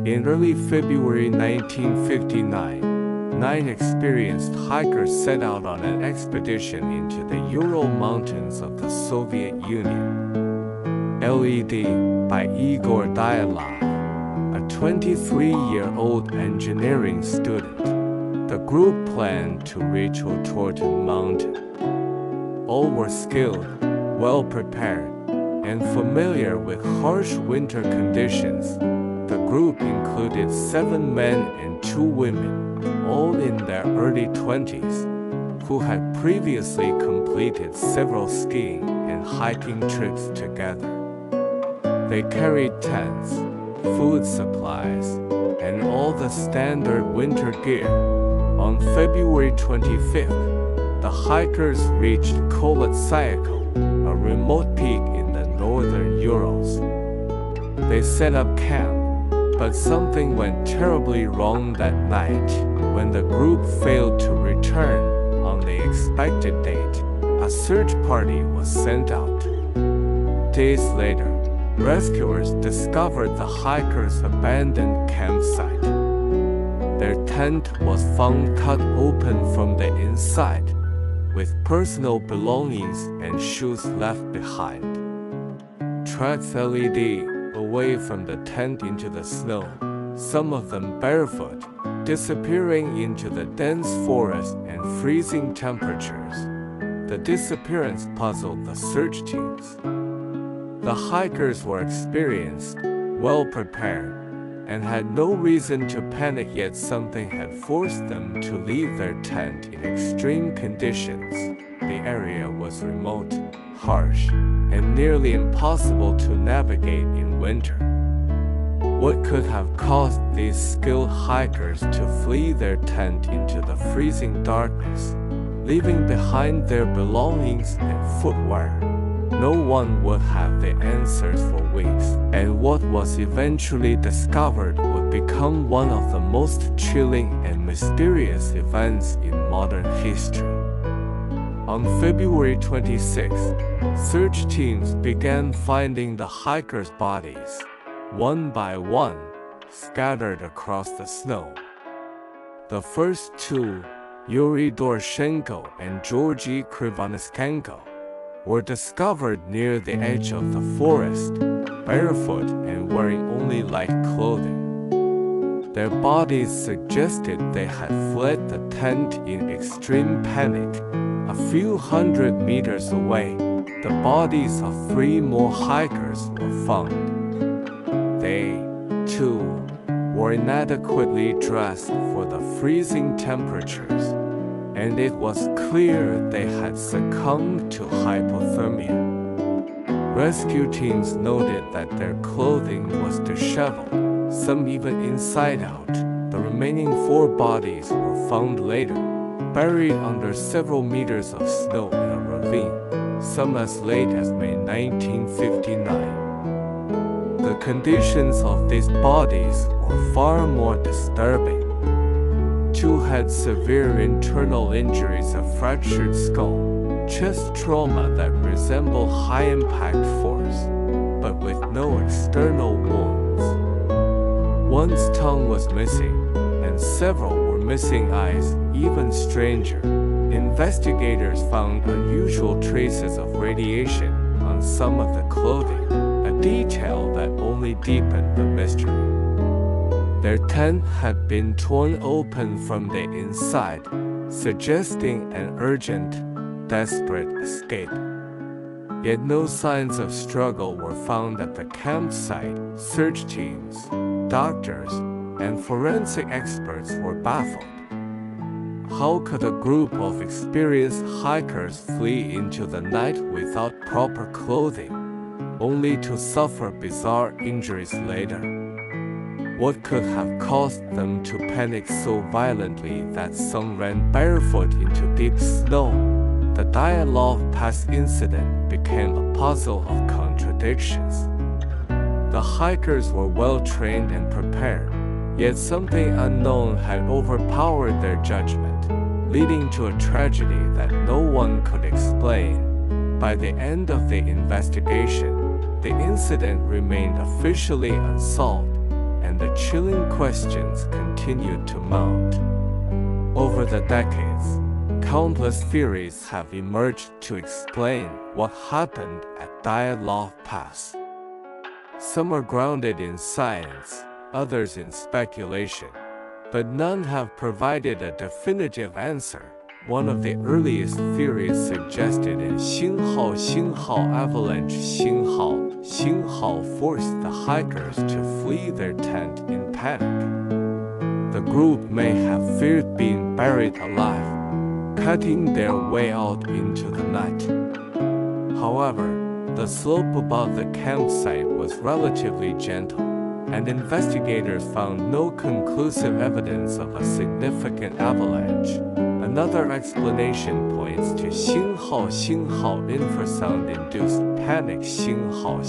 In early February 1959, 9 experienced hikers set out on an expedition into the Ural Mountains of the Soviet Union. LED by Igor Dyatlov, a 23-year-old engineering student. The group planned to reach Otorten Mountain. All were skilled, well-prepared, and familiar with harsh winter conditions. The group included 7 men and 2 women, all in their early 20s, who had previously completed several skiing and hiking trips together. They carried tents, food supplies, and all the standard winter gear. On February 25th, the hikers reached Kolatsyakho, a remote peak in the northern Urals. They set up camp, but something went terribly wrong that night. When the group failed to return on the expected date, a search party was sent out. Days later, rescuers discovered the hikers' abandoned campsite. Their tent was found cut open from the inside, with personal belongings and shoes left behind. Tracks LED away from the tent into the snow, some of them barefoot, disappearing into the dense forest and freezing temperatures. The disappearance puzzled the search teams. The hikers were experienced, well-prepared, and had no reason to panic, yet something had forced them to leave their tent in extreme conditions. The area was remote, harsh, and nearly impossible to navigate in winter. What could have caused these skilled hikers to flee their tent into the freezing darkness, leaving behind their belongings and footwear? No one would have the answers for weeks, and what was eventually discovered would become one of the most chilling and mysterious events in modern history. On February 26, search teams began finding the hikers' bodies, one by one, scattered across the snow. The first 2, Yuri Doroshenko and Georgy Krivoniskenko, were discovered near the edge of the forest, barefoot and wearing only light clothing. Their bodies suggested they had fled the tent in extreme panic. A few hundred meters away, the bodies of 3 more hikers were found. They, too, were inadequately dressed for the freezing temperatures, and it was clear they had succumbed to hypothermia. Rescue teams noted that their clothing was disheveled, some even inside out. The remaining 4 bodies were found later, buried under several meters of snow in a ravine, some as late as May 1959. The conditions of these bodies were far more disturbing. 2 had severe internal injuries, a fractured skull, chest trauma that resembled high-impact force, but with no external wounds. One's tongue was missing, and several were missing eyes. Even stranger, investigators found unusual traces of radiation on some of the clothing, a detail that only deepened the mystery. Their tent had been torn open from the inside, suggesting an urgent, desperate escape. Yet no signs of struggle were found at the campsite. Search teams, doctors, and forensic experts were baffled. How could a group of experienced hikers flee into the night without proper clothing, only to suffer bizarre injuries later? What could have caused them to panic so violently that some ran barefoot into deep snow? The Dyatlov Pass Incident became a puzzle of contradictions. The hikers were well trained and prepared, yet something unknown had overpowered their judgment, leading to a tragedy that no one could explain. By the end of the investigation, the incident remained officially unsolved, and the chilling questions continued to mount. Over the decades, countless theories have emerged to explain what happened at Dyatlov Pass. Some are grounded in science, others in speculation, but none have provided a definitive answer. One of the earliest theories suggested a Xinhao avalanche Xinhao forced the hikers to flee their tent in panic. The group may have feared being buried alive, cutting their way out into the night. However, the slope above the campsite was relatively gentle, and investigators found no conclusive evidence of a significant avalanche. Another explanation points to Xinhao infrasound-induced panic Xinhao.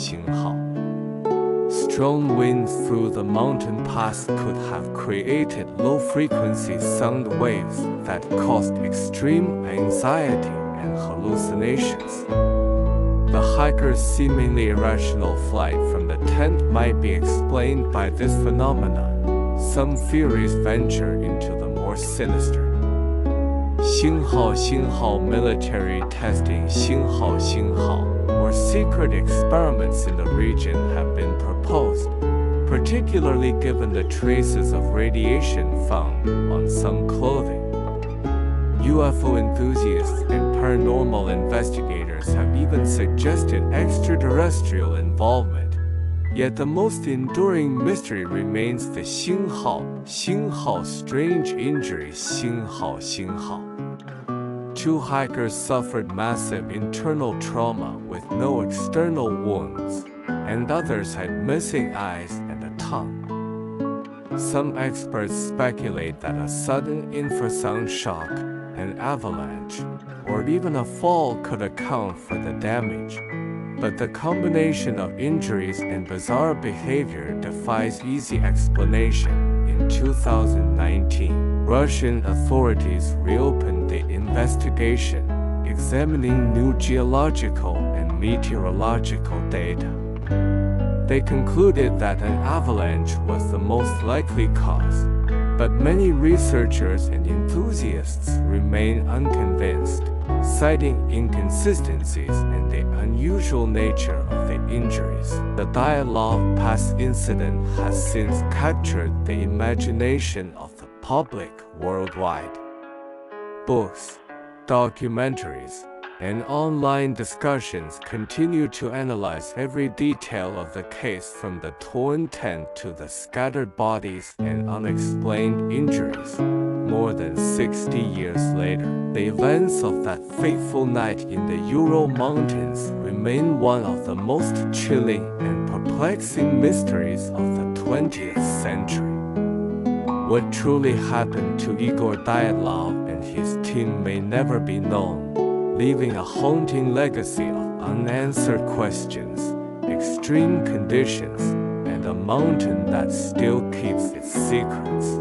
Strong winds through the mountain pass could have created low-frequency sound waves that caused extreme anxiety and hallucinations. The hikers' seemingly irrational flight from the tent might be explained by this phenomenon. Some theories venture into the more sinister. Xinhao military testing Xinhao, or secret experiments in the region have been proposed, particularly given the traces of radiation found on some clothing. UFO enthusiasts and paranormal investigators have even suggested extraterrestrial involvement, yet the most enduring mystery remains the Xinhao strange injuries Xinhao. Two hikers suffered massive internal trauma with no external wounds, and others had missing eyes and a tongue. Some experts speculate that a sudden infrasound shock, an avalanche, or even a fall could account for the damage. But the combination of injuries and bizarre behavior defies easy explanation. In 2019, Russian authorities reopened the investigation, examining new geological and meteorological data. They concluded that an avalanche was the most likely cause, but many researchers and enthusiasts remain unconvinced, citing inconsistencies and the unusual nature of the injuries. The Dyatlov Pass Incident has since captured the imagination of the public worldwide. Books, documentaries, and online discussions continue to analyze every detail of the case, from the torn tent to the scattered bodies and unexplained injuries. More than 60 years later, the events of that fateful night in the Ural Mountains remain one of the most chilling and perplexing mysteries of the 20th century. What truly happened to Igor Dyatlov and his team may never be known, leaving a haunting legacy of unanswered questions, extreme conditions, and a mountain that still keeps its secrets.